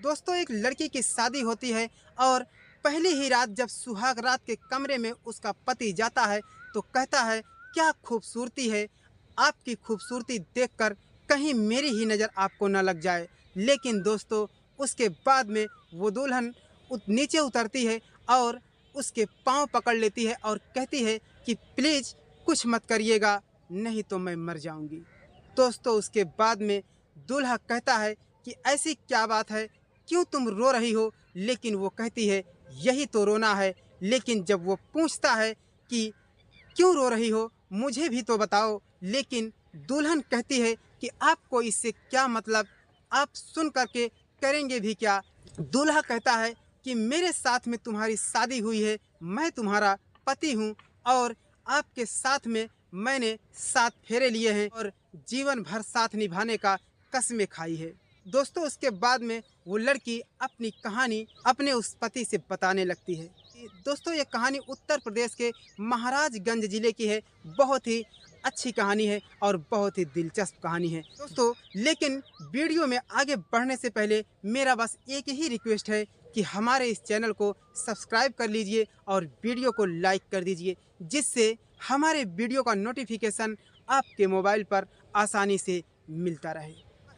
दोस्तों एक लड़की की शादी होती है और पहली ही रात जब सुहाग रात के कमरे में उसका पति जाता है तो कहता है, क्या खूबसूरती है, आपकी खूबसूरती देखकर कहीं मेरी ही नज़र आपको न लग जाए। लेकिन दोस्तों उसके बाद में वो दुल्हन नीचे उतरती है और उसके पाँव पकड़ लेती है और कहती है कि प्लीज़ कुछ मत करिएगा, नहीं तो मैं मर जाऊंगी। दोस्तों उसके बाद में दूल्हा कहता है कि ऐसी क्या बात है, क्यों तुम रो रही हो। लेकिन वो कहती है यही तो रोना है। लेकिन जब वो पूछता है कि क्यों रो रही हो, मुझे भी तो बताओ, लेकिन दुल्हन कहती है कि आपको इससे क्या मतलब, आप सुन करके करेंगे भी क्या। दूल्हा कहता है कि मेरे साथ में तुम्हारी शादी हुई है, मैं तुम्हारा पति हूँ और आपके साथ में मैंने 7 फेरे लिए हैं और जीवन भर साथ निभाने का कसमें खाई है। दोस्तों उसके बाद में वो लड़की अपनी कहानी अपने उस पति से बताने लगती है। दोस्तों ये कहानी उत्तर प्रदेश के महाराजगंज ज़िले की है। बहुत ही अच्छी कहानी है और बहुत ही दिलचस्प कहानी है दोस्तों। लेकिन वीडियो में आगे बढ़ने से पहले मेरा बस एक ही रिक्वेस्ट है कि हमारे इस चैनल को सब्सक्राइब कर लीजिए और वीडियो को लाइक कर दीजिए, जिससे हमारे वीडियो का नोटिफिकेशन आपके मोबाइल पर आसानी से मिलता रहे।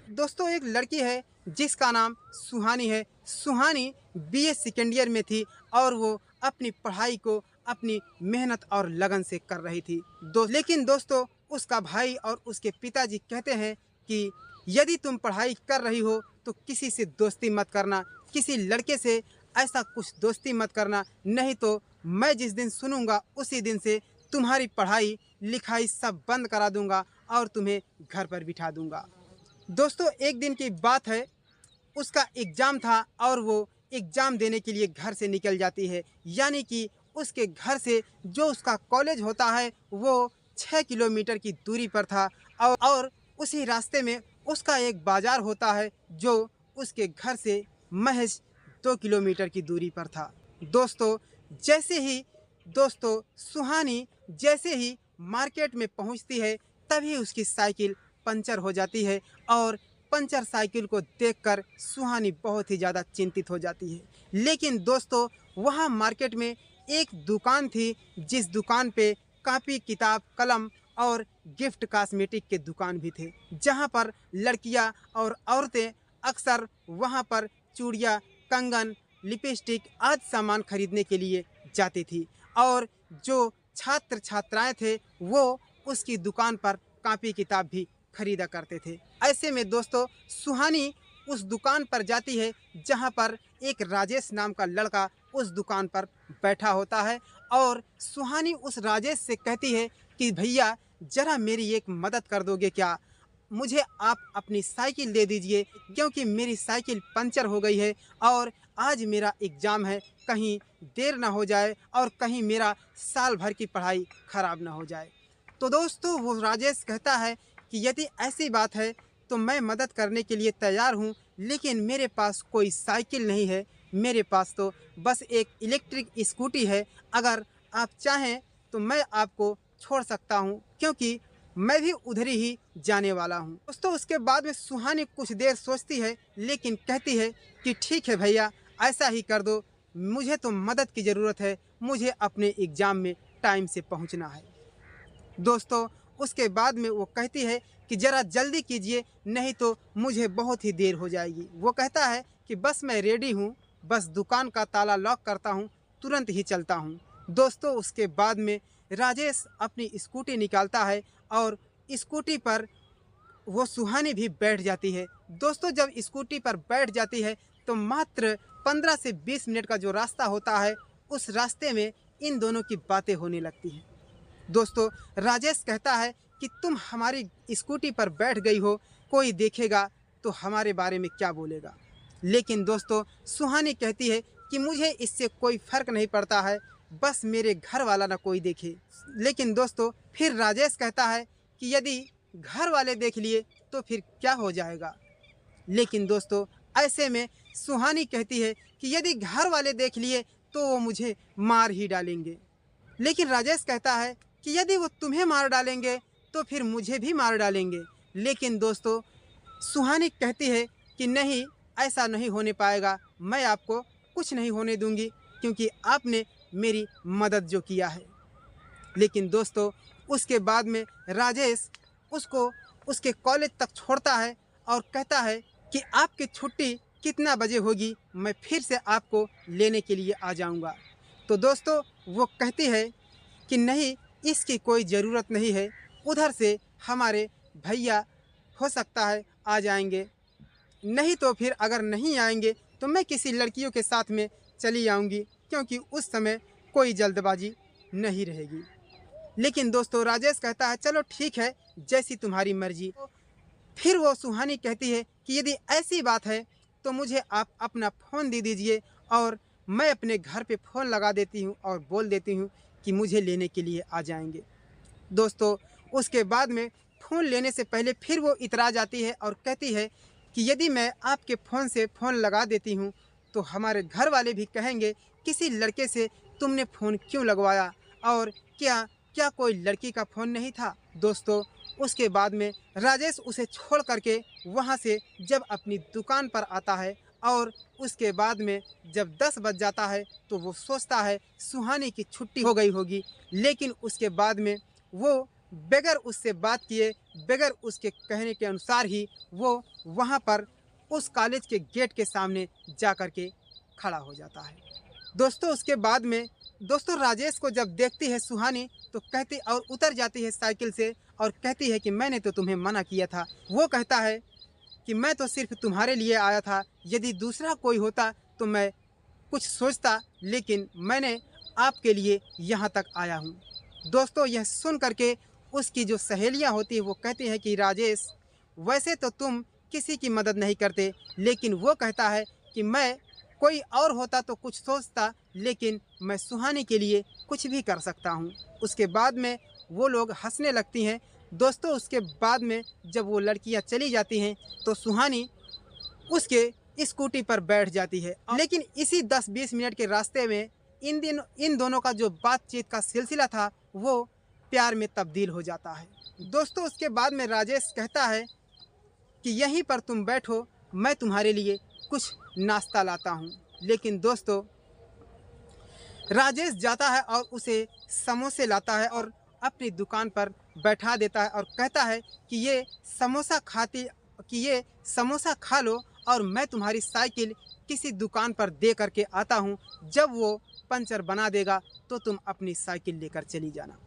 दोस्तों एक लड़की है जिसका नाम सुहानी है। सुहानी बीए सेकेंड ईयर में थी और वो अपनी पढ़ाई को अपनी मेहनत और लगन से कर रही थी। लेकिन दोस्तों उसका भाई और उसके पिताजी कहते हैं कि यदि तुम पढ़ाई कर रही हो तो किसी से दोस्ती मत करना, किसी लड़के से ऐसा कुछ दोस्ती मत करना, नहीं तो मैं जिस दिन सुनूंगा उसी दिन से तुम्हारी पढ़ाई लिखाई सब बंद करा दूंगा और तुम्हें घर पर बिठा दूंगा। दोस्तों एक दिन की बात है, उसका एग्ज़ाम था और वो एग्ज़ाम देने के लिए घर से निकल जाती है। यानी कि उसके घर से जो उसका कॉलेज होता है वो 6 किलोमीटर की दूरी पर था और उसी रास्ते में उसका एक बाज़ार होता है जो उसके घर से महज 2 किलोमीटर की दूरी पर था। दोस्तों सुहानी जैसे ही मार्केट में पहुंचती है तभी उसकी साइकिल पंचर हो जाती है और पंचर साइकिल को देखकर सुहानी बहुत ही ज़्यादा चिंतित हो जाती है। लेकिन दोस्तों वहाँ मार्केट में एक दुकान थी जिस दुकान पे कापी किताब कलम और गिफ्ट कॉस्मेटिक के दुकान भी थे, जहाँ पर लड़कियाँ और औरतें अक्सर वहाँ पर चूड़ियाँ, कंगन, लिपस्टिक आदि सामान खरीदने के लिए जाती थी और जो छात्र छात्राएं थे वो उसकी दुकान पर कापी किताब भी खरीदा करते थे। ऐसे में दोस्तों सुहानी उस दुकान पर जाती है जहां पर एक राजेश नाम का लड़का उस दुकान पर बैठा होता है और सुहानी उस राजेश से कहती है कि भैया ज़रा मेरी एक मदद कर दोगे क्या, मुझे आप अपनी साइकिल दे दीजिए क्योंकि मेरी साइकिल पंचर हो गई है और आज मेरा एग्ज़ाम है, कहीं देर ना हो जाए और कहीं मेरा साल भर की पढ़ाई ख़राब ना हो जाए। तो दोस्तों वो राजेश कहता है कि यदि ऐसी बात है तो मैं मदद करने के लिए तैयार हूँ, लेकिन मेरे पास कोई साइकिल नहीं है, मेरे पास तो बस एक इलेक्ट्रिक स्कूटी है। अगर आप चाहें तो मैं आपको छोड़ सकता हूँ क्योंकि मैं भी उधर ही जाने वाला हूँ। दोस्तों उसके बाद में सुहानी कुछ देर सोचती है लेकिन कहती है कि ठीक है भैया ऐसा ही कर दो, मुझे तो मदद की ज़रूरत है, मुझे अपने एग्ज़ाम में टाइम से पहुँचना है। दोस्तों उसके बाद में वो कहती है कि ज़रा जल्दी कीजिए नहीं तो मुझे बहुत ही देर हो जाएगी। वो कहता है कि बस मैं रेडी हूँ, बस दुकान का ताला लॉक करता हूँ, तुरंत ही चलता हूँ। दोस्तों उसके बाद में राजेश अपनी स्कूटी निकालता है और स्कूटी पर वो सुहानी भी बैठ जाती है। दोस्तों जब स्कूटी पर बैठ जाती है तो मात्र 15 से 20 मिनट का जो रास्ता होता है उस रास्ते में इन दोनों की बातें होने लगती हैं। दोस्तों राजेश कहता है कि तुम हमारी स्कूटी पर बैठ गई हो, कोई देखेगा तो हमारे बारे में क्या बोलेगा। लेकिन दोस्तों सुहानी कहती है कि मुझे इससे कोई फ़र्क नहीं पड़ता है, बस मेरे घर वाला ना कोई देखे। लेकिन दोस्तों फिर राजेश कहता है कि यदि घर वाले देख लिए तो फिर क्या हो जाएगा। लेकिन दोस्तों ऐसे में सुहानी कहती है कि यदि घर वाले देख लिए तो वो मुझे मार ही डालेंगे। लेकिन राजेश कहता है कि यदि वो तुम्हें मार डालेंगे तो फिर मुझे भी मार डालेंगे। लेकिन दोस्तों सुहानी कहती है कि नहीं, ऐसा नहीं होने पाएगा, मैं आपको कुछ नहीं होने दूंगी क्योंकि आपने मेरी मदद जो किया है। लेकिन दोस्तों उसके बाद में राजेश उसको उसके कॉलेज तक छोड़ता है और कहता है कि आपकी छुट्टी कितना बजे होगी, मैं फिर से आपको लेने के लिए आ जाऊंगा। तो दोस्तों वो कहती है कि नहीं, इसकी कोई ज़रूरत नहीं है, उधर से हमारे भैया हो सकता है आ जाएंगे, नहीं तो फिर अगर नहीं आएंगे तो मैं किसी लड़कियों के साथ में चली आऊँगी क्योंकि उस समय कोई जल्दबाजी नहीं रहेगी। लेकिन दोस्तों राजेश कहता है चलो ठीक है, जैसी तुम्हारी मर्जी। फिर वो सुहानी कहती है कि यदि ऐसी बात है तो मुझे आप अपना फ़ोन दे दीजिए और मैं अपने घर पे फ़ोन लगा देती हूँ और बोल देती हूँ कि मुझे लेने के लिए आ जाएंगे। दोस्तों उसके बाद में फ़ोन लेने से पहले फिर वो इतरा जाती है और कहती है कि यदि मैं आपके फ़ोन से फ़ोन लगा देती हूँ तो हमारे घर वाले भी कहेंगे किसी लड़के से तुमने फ़ोन क्यों लगवाया, और क्या क्या कोई लड़की का फ़ोन नहीं था। दोस्तों उसके बाद में राजेश उसे छोड़ करके वहाँ से जब अपनी दुकान पर आता है और उसके बाद में जब 10 बज जाता है तो वो सोचता है सुहानी की छुट्टी हो गई होगी, लेकिन उसके बाद में वो बगैर उससे बात किए, बगैर उसके कहने के अनुसार ही वो वहाँ पर उस कॉलेज के गेट के सामने जा कर के खड़ा हो जाता है। दोस्तों उसके बाद में दोस्तों राजेश को जब देखती है सुहानी तो कहती और उतर जाती है साइकिल से और कहती है कि मैंने तो तुम्हें मना किया था। वो कहता है कि मैं तो सिर्फ तुम्हारे लिए आया था, यदि दूसरा कोई होता तो मैं कुछ सोचता, लेकिन मैंने आपके लिए यहाँ तक आया हूँ। दोस्तों यह सुन करके उसकी जो सहेलियाँ होती है वो कहती हैं कि राजेश वैसे तो तुम किसी की मदद नहीं करते, लेकिन वो कहता है कि मैं कोई और होता तो कुछ सोचता, लेकिन मैं सुहानी के लिए कुछ भी कर सकता हूँ। उसके बाद में वो लोग हंसने लगती हैं। दोस्तों उसके बाद में जब वो लड़कियाँ चली जाती हैं तो सुहानी उसके स्कूटी पर बैठ जाती है, लेकिन इसी 10-20 मिनट के रास्ते में इन दोनों का जो बातचीत का सिलसिला था वो प्यार में तब्दील हो जाता है। दोस्तों उसके बाद में राजेश कहता है कि यहीं पर तुम बैठो, मैं तुम्हारे लिए कुछ नाश्ता लाता हूँ। लेकिन दोस्तों राजेश जाता है और उसे समोसे लाता है और अपनी दुकान पर बैठा देता है और कहता है कि ये समोसा खा लो और मैं तुम्हारी साइकिल किसी दुकान पर दे करके आता हूँ, जब वो पंचर बना देगा तो तुम अपनी साइकिल लेकर चली जाना।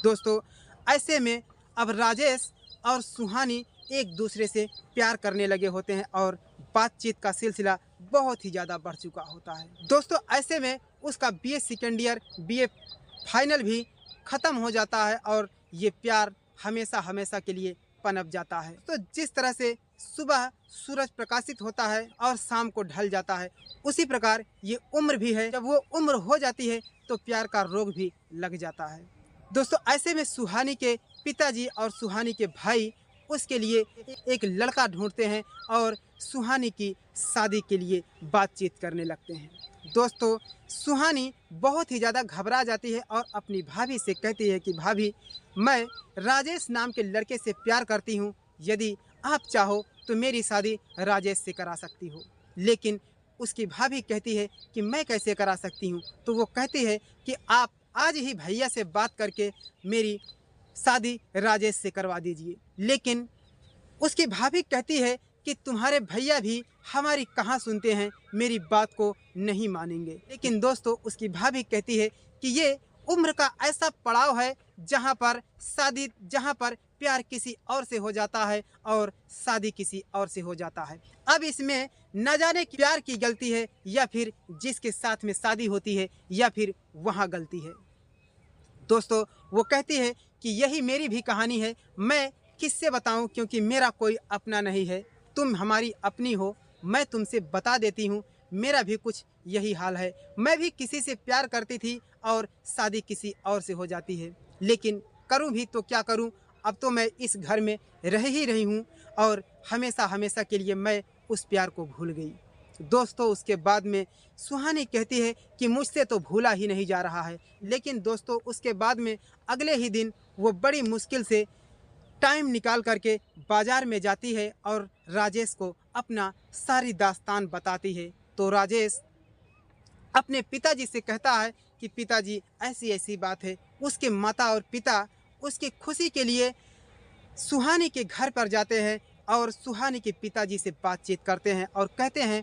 दोस्तों ऐसे में अब राजेश और सुहानी एक दूसरे से प्यार करने लगे होते हैं और बातचीत का सिलसिला बहुत ही ज़्यादा बढ़ चुका होता है। दोस्तों ऐसे में उसका BA second year BA final भी ख़त्म हो जाता है और ये प्यार हमेशा हमेशा के लिए पनप जाता है। तो जिस तरह से सुबह सूरज प्रकाशित होता है और शाम को ढल जाता है, उसी प्रकार ये उम्र भी है, जब वो उम्र हो जाती है तो प्यार का रोग भी लग जाता है। दोस्तों ऐसे में सुहानी के पिताजी और सुहानी के भाई उसके लिए एक लड़का ढूंढते हैं और सुहानी की शादी के लिए बातचीत करने लगते हैं। दोस्तों सुहानी बहुत ही ज़्यादा घबरा जाती है और अपनी भाभी से कहती है कि भाभी मैं राजेश नाम के लड़के से प्यार करती हूँ, यदि आप चाहो तो मेरी शादी राजेश से करा सकती हो। लेकिन उसकी भाभी कहती है कि मैं कैसे करा सकती हूँ। तो वो कहती है कि आप आज ही भैया से बात करके मेरी शादी राजेश से करवा दीजिए। लेकिन उसकी भाभी कहती है कि तुम्हारे भैया भी हमारी कहाँ सुनते हैं, मेरी बात को नहीं मानेंगे। लेकिन दोस्तों उसकी भाभी कहती है कि ये उम्र का ऐसा पड़ाव है जहाँ पर प्यार किसी और से हो जाता है और शादी किसी और से हो जाता है। अब इसमें न जाने प्यार की गलती है या फिर जिसके साथ में शादी होती है या फिर वहाँ गलती है। दोस्तों वो कहती है कि यही मेरी भी कहानी है, मैं किससे बताऊं क्योंकि मेरा कोई अपना नहीं है, तुम हमारी अपनी हो, मैं तुमसे बता देती हूँ मेरा भी कुछ यही हाल है। मैं भी किसी से प्यार करती थी और शादी किसी और से हो जाती है, लेकिन करूँ भी तो क्या करूँ, अब तो मैं इस घर में रह ही रही हूँ और हमेशा हमेशा के लिए मैं उस प्यार को भूल गई। दोस्तों उसके बाद में सुहानी कहती है कि मुझसे तो भूला ही नहीं जा रहा है। लेकिन दोस्तों उसके बाद में अगले ही दिन वो बड़ी मुश्किल से टाइम निकाल करके बाजार में जाती है और राजेश को अपना सारी दास्तान बताती है। तो राजेश अपने पिताजी से कहता है कि पिताजी ऐसी ऐसी बात है। उसके माता और पिता उसकी खुशी के लिए सुहानी के घर पर जाते हैं और सुहानी के पिताजी से बातचीत करते हैं और कहते हैं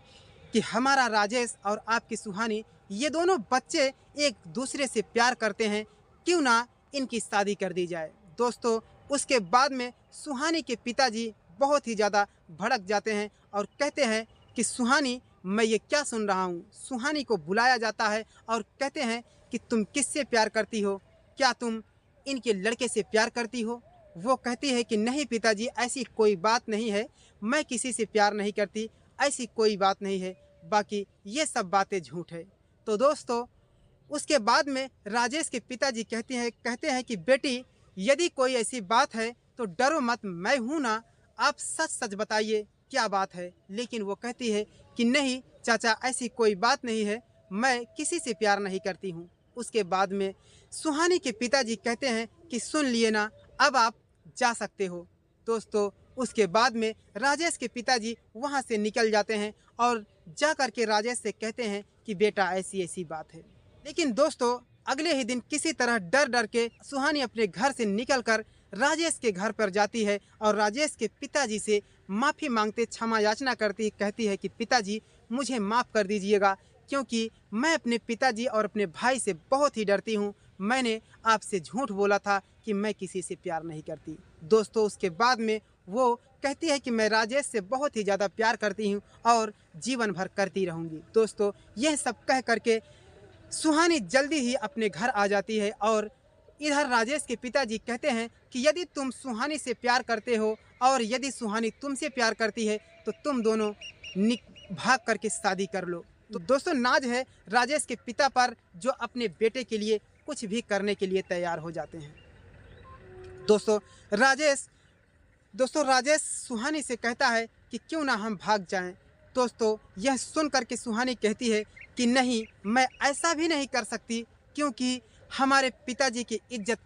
कि हमारा राजेश और आपकी सुहानी ये दोनों बच्चे एक दूसरे से प्यार करते हैं, क्यों ना इनकी शादी कर दी जाए। दोस्तों उसके बाद में सुहानी के पिताजी बहुत ही ज़्यादा भड़क जाते हैं और कहते हैं कि सुहानी मैं ये क्या सुन रहा हूँ। सुहानी को बुलाया जाता है और कहते हैं कि तुम किससे प्यार करती हो, क्या तुम इनके लड़के से प्यार करती हो। वो कहती है कि नहीं पिताजी ऐसी कोई बात नहीं है, मैं किसी से प्यार नहीं करती, ऐसी कोई बात नहीं है, बाकी ये सब बातें झूठ है। तो दोस्तों उसके बाद में राजेश के पिताजी कहते हैं कि बेटी यदि कोई ऐसी बात है तो डरो मत, मैं हूँ ना, आप सच सच बताइए क्या बात है। लेकिन वो कहती है कि नहीं चाचा ऐसी कोई बात नहीं है, मैं किसी से प्यार नहीं करती हूँ। उसके बाद में सुहानी के पिताजी कहते हैं कि सुन लिए ना, अब आप जा सकते हो। दोस्तों उसके बाद में राजेश के पिताजी वहाँ से निकल जाते हैं और जा कर के राजेश से कहते हैं कि बेटा ऐसी ऐसी बात है। लेकिन दोस्तों अगले ही दिन किसी तरह डर डर के सुहानी अपने घर से निकलकर राजेश के घर पर जाती है और राजेश के पिताजी से माफ़ी मांगते क्षमा याचना करती कहती है कि पिताजी मुझे माफ़ कर दीजिएगा, क्योंकि मैं अपने पिताजी और अपने भाई से बहुत ही डरती हूँ। मैंने आपसे झूठ बोला था कि मैं किसी से प्यार नहीं करती। दोस्तों उसके बाद में वो कहती है कि मैं राजेश से बहुत ही ज़्यादा प्यार करती हूँ और जीवन भर करती रहूँगी। दोस्तों यह सब कह करके सुहानी जल्दी ही अपने घर आ जाती है और इधर राजेश के पिताजी कहते हैं कि यदि तुम सुहानी से प्यार करते हो और यदि सुहानी तुमसे प्यार करती है तो तुम दोनों भाग करके शादी कर लो। तो दोस्तों नाज है राजेश के पिता पर, जो अपने बेटे के लिए कुछ भी करने के लिए तैयार हो जाते हैं। दोस्तों राजेश सुहानी से कहता है कि क्यों ना हम भाग जाएं। दोस्तों यह सुन करके सुहानी कहती है कि नहीं, मैं ऐसा भी नहीं कर सकती, क्योंकि हमारे पिताजी की इज्जत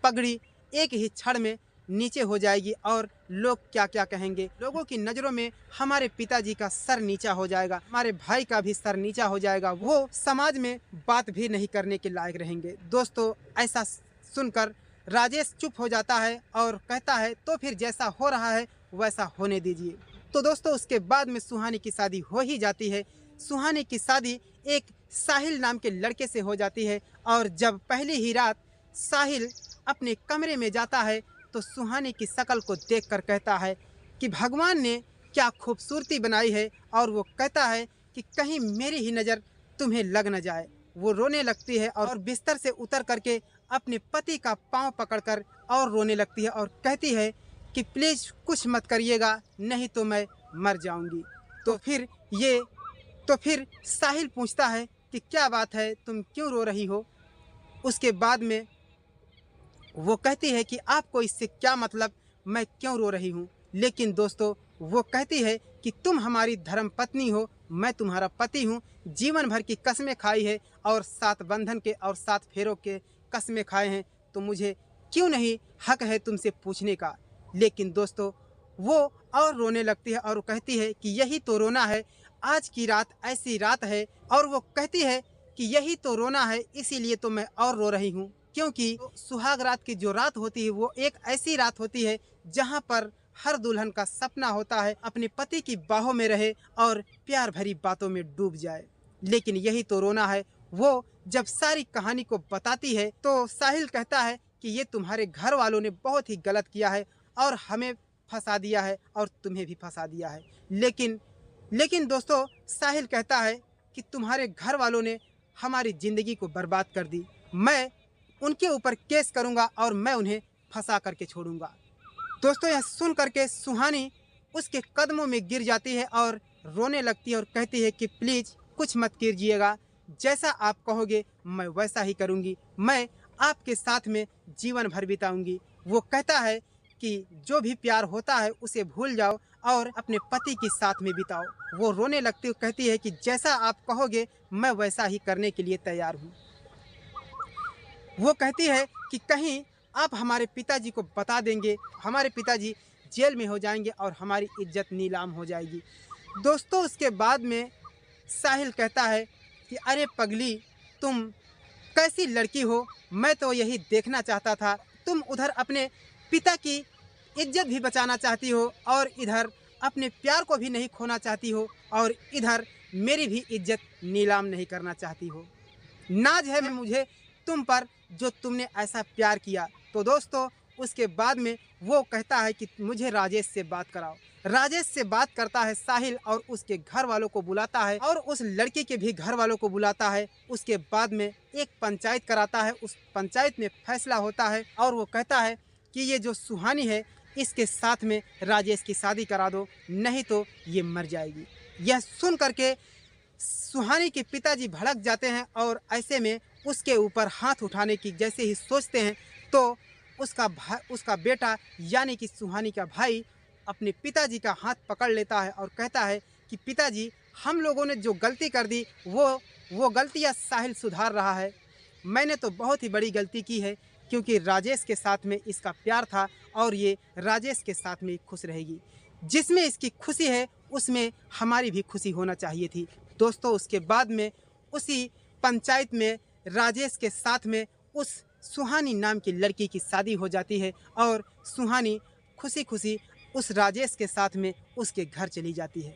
पगड़ी एक ही क्षण में नीचे हो जाएगी और लोग क्या क्या कहेंगे। लोगों की नज़रों में हमारे पिताजी का सर नीचा हो जाएगा, हमारे भाई का भी सर नीचा हो जाएगा, वो समाज में बात भी नहीं करने के लायक रहेंगे। दोस्तों ऐसा सुनकर राजेश चुप हो जाता है और कहता है तो फिर जैसा हो रहा है वैसा होने दीजिए। तो दोस्तों उसके बाद में सुहानी की शादी हो ही जाती है। सुहानी की शादी एक साहिल नाम के लड़के से हो जाती है और जब पहली ही रात साहिल अपने कमरे में जाता है तो सुहानी की शक्ल को देखकर कहता है कि भगवान ने क्या खूबसूरती बनाई है, और वो कहता है कि कहीं मेरी ही नज़र तुम्हें लग न जाए। वो रोने लगती है और बिस्तर से उतर करके अपने पति का पांव पकड़कर और रोने लगती है और कहती है कि प्लीज़ कुछ मत करिएगा, नहीं तो मैं मर जाऊंगी। तो फिर साहिल पूछता है कि क्या बात है, तुम क्यों रो रही हो। उसके बाद में वो कहती है कि आपको इससे क्या मतलब, मैं क्यों रो रही हूँ। लेकिन दोस्तों वो कहती है कि तुम हमारी धर्म पत्नी हो, मैं तुम्हारा पति हूँ, जीवन भर की कस्में खाई है और 7 बंधन के और 7 फेरों के कस्में खाए हैं, तो मुझे क्यों नहीं हक है तुमसे पूछने का। लेकिन दोस्तों वो और रोने लगती है और कहती है कि यही तो रोना है, आज की रात ऐसी रात है। और वो कहती है कि यही तो रोना है, इसीलिए तो मैं और रो रही हूँ, क्योंकि सुहाग रात की जो रात होती है वो एक ऐसी रात होती है जहाँ पर हर दुल्हन का सपना होता है अपने पति की बाहों में रहे और प्यार भरी बातों में डूब जाए। लेकिन यही तो रोना है। वो जब सारी कहानी को बताती है तो साहिल कहता है कि ये तुम्हारे घर वालों ने बहुत ही गलत किया है और हमें फंसा दिया है और तुम्हें भी फंसा दिया है। लेकिन दोस्तों साहिल कहता है कि तुम्हारे घर वालों ने हमारी ज़िंदगी को बर्बाद कर दी, मैं उनके ऊपर केस करूंगा और मैं उन्हें फंसा करके छोड़ूंगा। दोस्तों यह सुन करके सुहानी उसके कदमों में गिर जाती है और रोने लगती है और कहती है कि प्लीज़ कुछ मत कीजिएगा, जैसा आप कहोगे मैं वैसा ही करूंगी, मैं आपके साथ में जीवन भर बिताऊंगी। वो कहता है कि जो भी प्यार होता है उसे भूल जाओ और अपने पति के साथ में बिताओ। वो रोने लगती है, कहती है कि जैसा आप कहोगे मैं वैसा ही करने के लिए तैयार हूँ। वो कहती है कि कहीं आप हमारे पिताजी को बता देंगे, हमारे पिताजी जेल में हो जाएंगे और हमारी इज्जत नीलाम हो जाएगी। दोस्तों उसके बाद में साहिल कहता है कि अरे पगली, तुम कैसी लड़की हो, मैं तो यही देखना चाहता था। तुम उधर अपने पिता की इज्जत भी बचाना चाहती हो और इधर अपने प्यार को भी नहीं खोना चाहती हो और इधर मेरी भी इज्जत नीलाम नहीं करना चाहती हो। नाज है मुझे तुम पर जो तुमने ऐसा प्यार किया। तो दोस्तों उसके बाद में वो कहता है कि मुझे राजेश से बात कराओ। राजेश से बात करता है साहिल और उसके घर वालों को बुलाता है और उस लड़की के भी घर वालों को बुलाता है। उसके बाद में एक पंचायत कराता है। उस पंचायत में फैसला होता है और वो कहता है कि ये जो सुहानी है इसके साथ में राजेश की शादी करा दो, नहीं तो ये मर जाएगी। यह सुन करके सुहानी के पिताजी भड़क जाते हैं और ऐसे में उसके ऊपर हाथ उठाने की जैसे ही सोचते हैं तो उसका बेटा यानी कि सुहानी का भाई अपने पिताजी का हाथ पकड़ लेता है और कहता है कि पिताजी, हम लोगों ने जो गलती कर दी वो गलतियाँ साहिल सुधार रहा है। मैंने तो बहुत ही बड़ी गलती की है क्योंकि राजेश के साथ में इसका प्यार था और ये राजेश के साथ में खुश रहेगी। जिसमें इसकी खुशी है उसमें हमारी भी खुशी होना चाहिए थी। दोस्तों उसके बाद में उसी पंचायत में राजेश के साथ में उस सुहानी नाम की लड़की की शादी हो जाती है और सुहानी खुशी खुशी उस राजेश के साथ में उसके घर चली जाती है।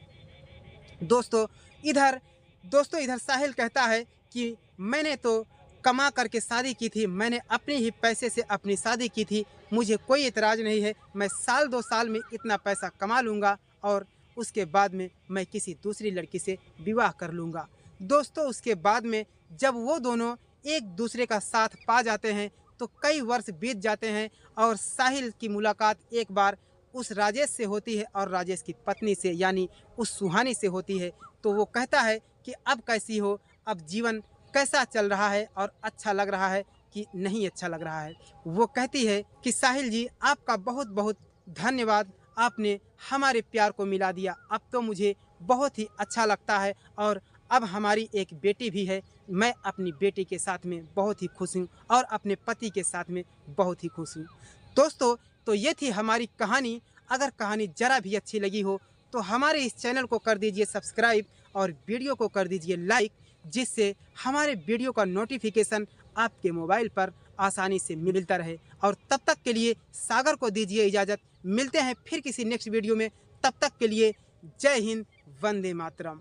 दोस्तों इधर साहिल कहता है कि मैंने तो कमा करके शादी की थी, मैंने अपने ही पैसे से अपनी शादी की थी, मुझे कोई इतराज़ नहीं है। मैं साल 2 साल में इतना पैसा कमा लूँगा और उसके बाद में मैं किसी दूसरी लड़की से विवाह कर लूँगा। दोस्तों उसके बाद में जब वो दोनों एक दूसरे का साथ पा जाते हैं तो कई वर्ष बीत जाते हैं और साहिल की मुलाकात एक बार उस राजेश से होती है और राजेश की पत्नी से यानी उस सुहानी से होती है। तो वो कहता है कि अब कैसी हो, अब जीवन कैसा चल रहा है और अच्छा लग रहा है कि नहीं अच्छा लग रहा है। वो कहती है कि साहिल जी, आपका बहुत बहुत धन्यवाद, आपने हमारे प्यार को मिला दिया। अब तो मुझे बहुत ही अच्छा लगता है और अब हमारी एक बेटी भी है। मैं अपनी बेटी के साथ में बहुत ही खुश हूँ और अपने पति के साथ में बहुत ही खुश हूँ। दोस्तों तो ये थी हमारी कहानी। अगर कहानी ज़रा भी अच्छी लगी हो तो हमारे इस चैनल को कर दीजिए सब्सक्राइब और वीडियो को कर दीजिए लाइक, जिससे हमारे वीडियो का नोटिफिकेशन आपके मोबाइल पर आसानी से मिलता रहे। और तब तक के लिए सागर को दीजिए इजाज़त। मिलते हैं फिर किसी नेक्स्ट वीडियो में। तब तक के लिए जय हिंद, वंदे मातरम।